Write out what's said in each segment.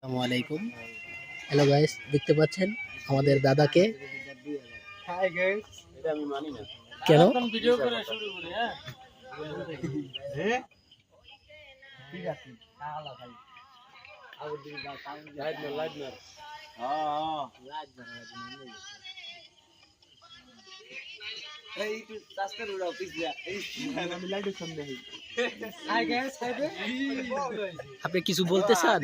আসসালামু আলাইকুম। Hello guys, দেখতে পাচ্ছেন আমাদের দাদাকে। হাই গাইস, এটা আমি মানি না। কেন? ভিডিও করে শুরু করি। হ্যাঁ ঠিক আছে। তাহলে ভাই আবার দিন লাইট মার হ্যাঁ লাইট মার এই একটু টাস্কার উড়াও পিছলা এই আমি লাইটের সামনে হই। হাই গাইস, আপনি কিছু বলতে চান?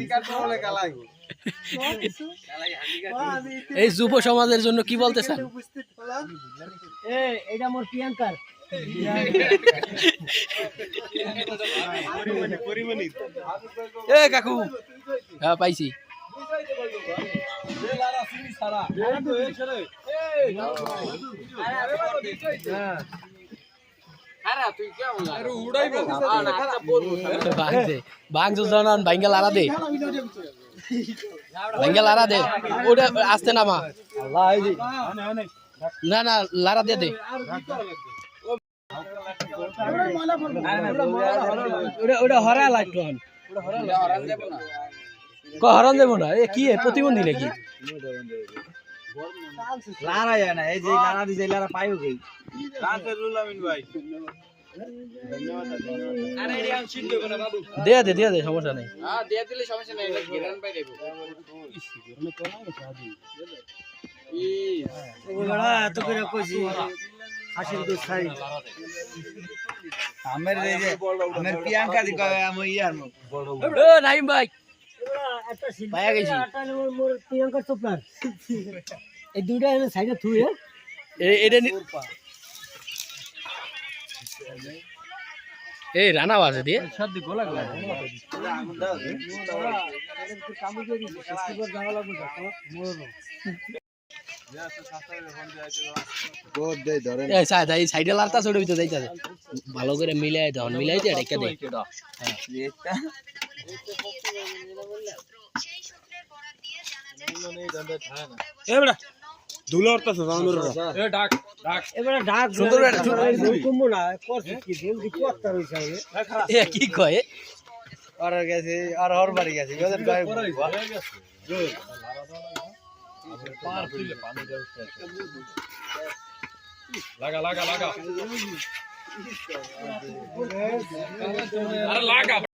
আমি এই যুব সমাজের জন্য কি বলতে চান? উপস্থিত হলাম। এটা মোর প্রিয়াঙ্কার এ কাকু, হ্যাঁ পাইছি। ভাঙ্গা লারা দে, ওটা আসতে নামা না না লারা দে দে। ওটা হরা লাগতো, হরান দেবো না। এ কি প্রতিবন্ধী নাকি? লারা যায় না, এই যে লারা দিছে লারা পাইও কই দে দে দে দে, সমস্যা নেই। এত করে কইছি হাসির দুধ খাই আমের এই যে আমের প্রিয়াঙ্কা দি কয় আমি ইয়ার বড় ও নাইম ভাই পায়া গেছি। মোর প্রিয়াঙ্কা চোপড়ার এই দুইটা এনে সাইডে থুয়ে এটা এই রানা আছে দিয়ে সর্দি গোলা গোলা কাম করে দিছি সিস্টেম জানা লাগবে মোর এই সাইডে লারতা ছোট ভিতরে যাইতাছে, ভালো করে মিলাই দাও, মিলাই দিয়ে রেখে দে। কি কয় লাগা লাগা লাগা